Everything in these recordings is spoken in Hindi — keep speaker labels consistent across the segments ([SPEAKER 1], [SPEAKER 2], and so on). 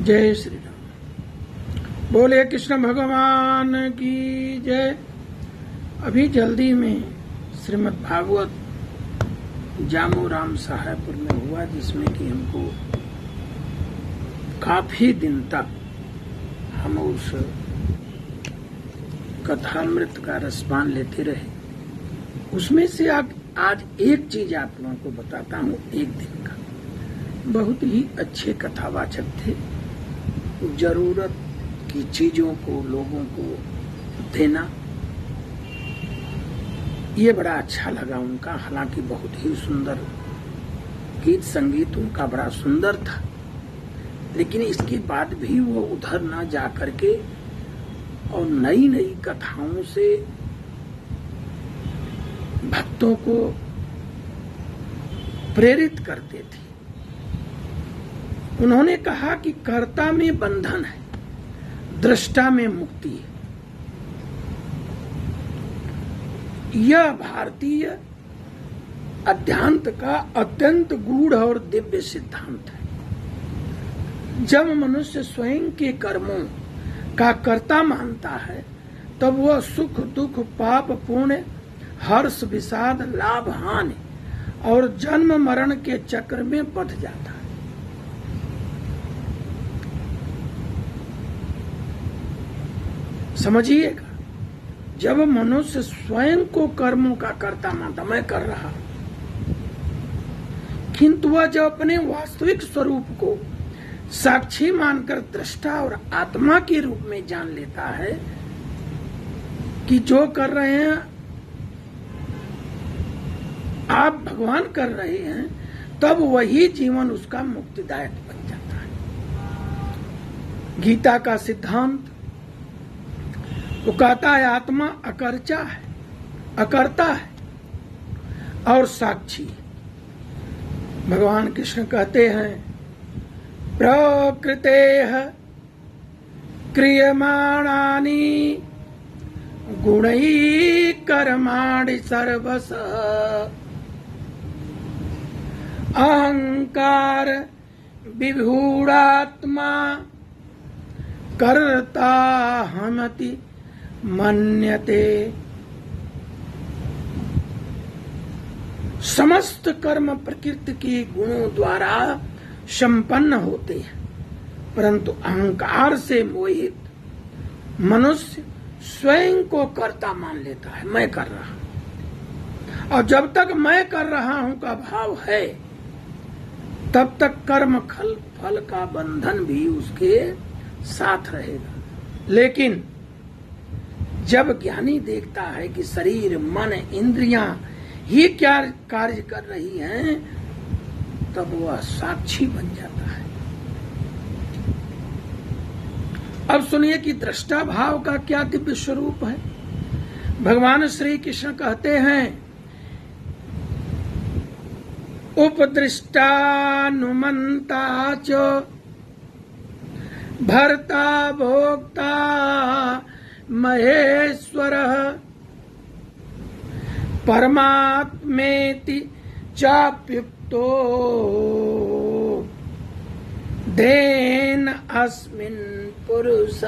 [SPEAKER 1] जय श्री राम। बोले कृष्ण भगवान की जय। अभी जल्दी में श्रीमद् भागवत जामू राम साहेबपुर में हुआ, जिसमें कि हमको काफी दिन तक हम उस कथामृत का रसपान लेते रहे। उसमें से आज एक चीज आप लोगों को बताता हूँ। एक दिन का बहुत ही अच्छे कथावाचक थे। जरूरत की चीजों को लोगों को देना, ये बड़ा अच्छा लगा उनका। हालांकि बहुत ही सुंदर गीत संगीत उनका बड़ा सुंदर था, लेकिन इसके बाद भी वो उधर ना जा करके और नई नई कथाओं से भक्तों को प्रेरित करते थे। उन्होंने कहा कि कर्ता में बंधन है, दृष्टा में मुक्ति है। यह भारतीय अध्यांत का अत्यंत गूढ़ और दिव्य सिद्धांत है। जब मनुष्य स्वयं के कर्मों का कर्ता मानता है, तब वह सुख दुख पाप पुण्य हर्ष विषाद लाभ हानि और जन्म मरण के चक्र में बंध जाता है। समझिएगा, जब मनुष्य स्वयं को कर्मों का कर्ता मानता, मैं कर रहा हूं, किंतु वह जब अपने वास्तविक स्वरूप को साक्षी मानकर दृष्टा और आत्मा के रूप में जान लेता है कि जो कर रहे हैं आप भगवान कर रहे हैं, तब वही जीवन उसका मुक्तिदायक बन जाता है। गीता का सिद्धांत वो कहता है आत्मा अकर्ता है और साक्षी। भगवान कृष्ण कहते हैं प्रकृतेः क्रियमाणानि गुणैः कर्माणि सर्वशः अहंकार विभूडात्मा कर्ताहमति मन्यते। समस्त कर्म प्रकृति के गुणों द्वारा संपन्न होते हैं, परंतु अहंकार से मोहित मनुष्य स्वयं को कर्ता मान लेता है। मैं कर रहा हूं, और जब तक मैं कर रहा हूं का भाव है, तब तक कर्म फल का बंधन भी उसके साथ रहेगा। लेकिन जब ज्ञानी देखता है कि शरीर मन इंद्रियां ही क्या कार्य कर रही हैं, तब वह साक्षी बन जाता है। अब सुनिए कि दृष्टा भाव का क्या दिव्य स्वरूप है। भगवान श्री कृष्ण कहते हैं उपदृष्टानुमंता च भर्ता भोक्ता महेश्वरः परमात्मेति चाप्युक्तो देन अस्मिन् पुरुष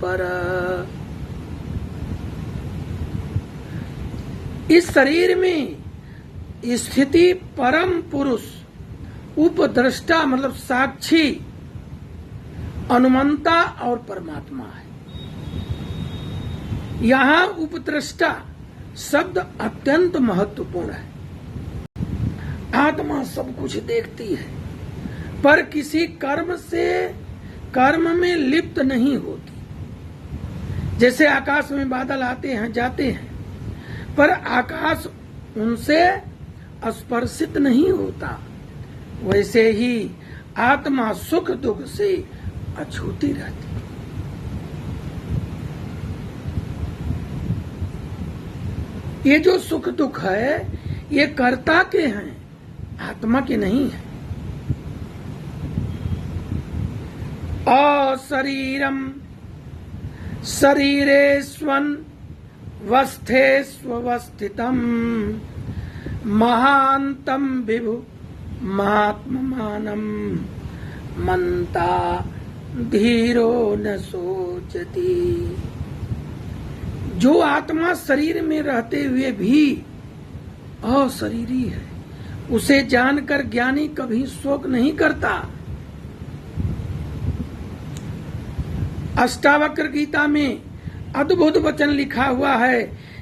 [SPEAKER 1] पर। इस शरीर में स्थिति परम पुरुष उपद्रष्टा मतलब साक्षी अनुमंता और परमात्मा है। यहाँ उपद्रष्टा शब्द अत्यंत महत्वपूर्ण है। आत्मा सब कुछ देखती है, पर किसी कर्म में लिप्त नहीं होती। जैसे आकाश में बादल आते हैं जाते हैं, पर आकाश उनसे स्पर्शित नहीं होता, वैसे ही आत्मा सुख दुख से अछूती रहती। ये जो सुख दुख है, ये कर्ता के हैं, आत्मा के नहीं है। अशरीरम शरीरेष्वन वस्थेष्वस्थितम महांतम विभु महात्मानम मनता धीरो न सोचती। जो आत्मा शरीर में रहते हुए भी अशरीरी है, उसे जानकर ज्ञानी कभी शोक नहीं करता। अष्टावक्र गीता में अद्भुत वचन लिखा हुआ है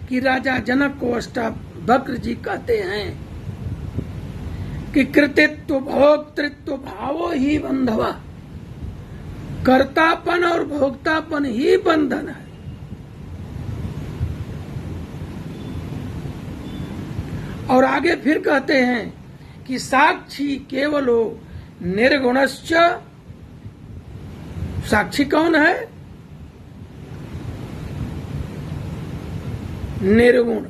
[SPEAKER 1] कि राजा जनक को अष्टावक्र जी कहते हैं कि कृतित्व भोक्तृत्व भावो ही बंधवा, कर्तापन और भोक्तापन ही बंधन है। और आगे फिर कहते हैं कि साक्षी केवलो निर्गुणश्च। साक्षी कौन है? निर्गुण।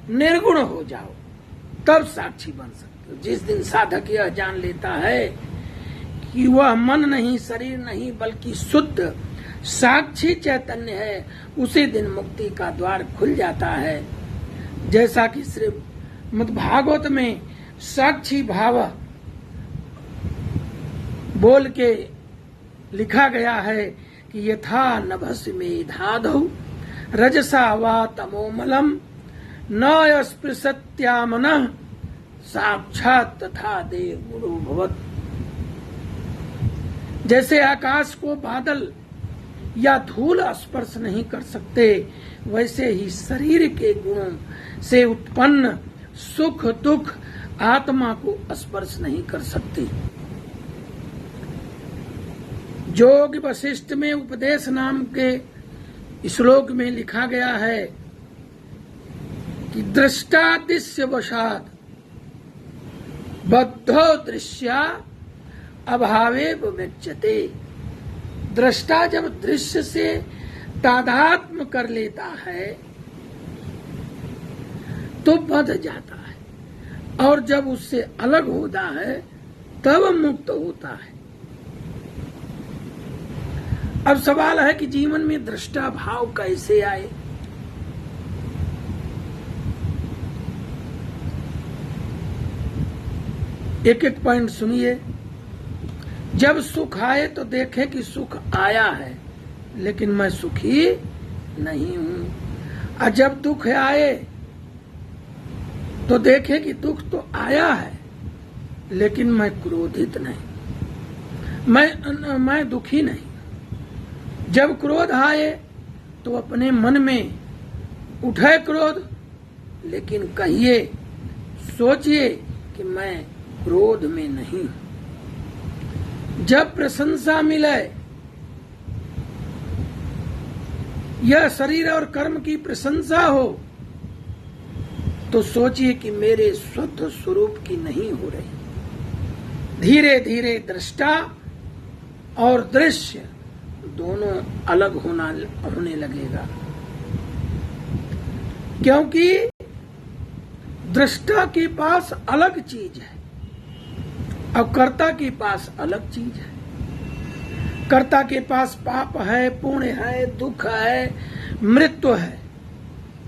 [SPEAKER 1] निर्गुण हो जाओ तब साक्षी बन सकते हो। जिस दिन साधक यह जान लेता है कि वह मन नहीं, शरीर नहीं, बल्कि शुद्ध साक्षी चैतन्य है, उसी दिन मुक्ति का द्वार खुल जाता है। जैसा कि श्रीमद् भागवत में साक्षी भाव बोल के लिखा गया है कि यथा नभस्य में धाधौ रजसा वा तमोमलम न स्पृशत्यामनः साक्षात तथा देव गुरु भवत्। जैसे आकाश को बादल या धूल स्पर्श नहीं कर सकते, वैसे ही शरीर के गुणों से उत्पन्न सुख दुख आत्मा को स्पर्श नहीं कर सकती। योग वशिष्ठ में उपदेश नाम के श्लोक में लिखा गया है कि दृष्टा दृश्य वशात बद्धो दृश्या अभावे विमुच्यते। दृष्टा जब दृश्य से तादात्म्य कर लेता है तो बंध जाता है, और जब उससे अलग होता है तब मुक्त होता है। अब सवाल है कि जीवन में दृष्टा भाव कैसे आए? एक एक पॉइंट सुनिए। जब सुख आए तो देखे कि सुख आया है, लेकिन मैं सुखी नहीं हूं। और जब दुख आए तो देखे कि दुख तो आया है, लेकिन मैं क्रोधित नहीं, मैं दुखी नहीं। जब क्रोध आए तो अपने मन में उठे क्रोध, लेकिन कहिए, सोचिए कि मैं क्रोध में नहीं। जब प्रशंसा मिले, यह शरीर और कर्म की प्रशंसा हो, तो सोचिए कि मेरे शुद्ध स्वरूप की नहीं हो रही। धीरे धीरे दृष्टा और दृश्य दोनों अलग होने लगेगा, क्योंकि दृष्टा के पास अलग चीज है और कर्ता के पास अलग चीज है। कर्ता के पास पाप है, पुण्य है, दुख है, मृत्यु है,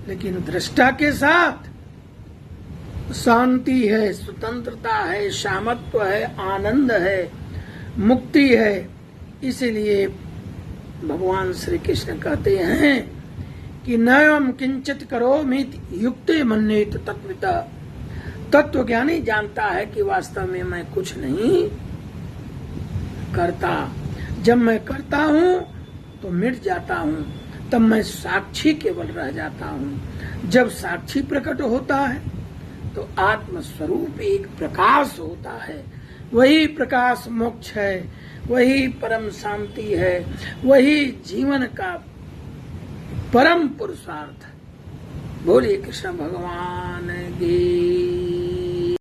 [SPEAKER 1] लेकिन दृष्टा के साथ शांति है, स्वतंत्रता है, सामत्व है, आनंद है, मुक्ति है। इसीलिए भगवान श्री कृष्ण कहते हैं कि नयम किंचित करोमि युक्ते मन्येत तत्विता। तत्वज्ञानी जानता है कि वास्तव में मैं कुछ नहीं करता। जब मैं करता हूं तो मिट जाता हूं, तब मैं साक्षी केवल रह जाता हूं। जब साक्षी प्रकट होता है तो आत्म स्वरूप एक प्रकाश होता है। वही प्रकाश मोक्ष है, वही परम शांति है, वही जीवन का परम पुरुषार्थ है। बोलिए कृष्ण भगवान की।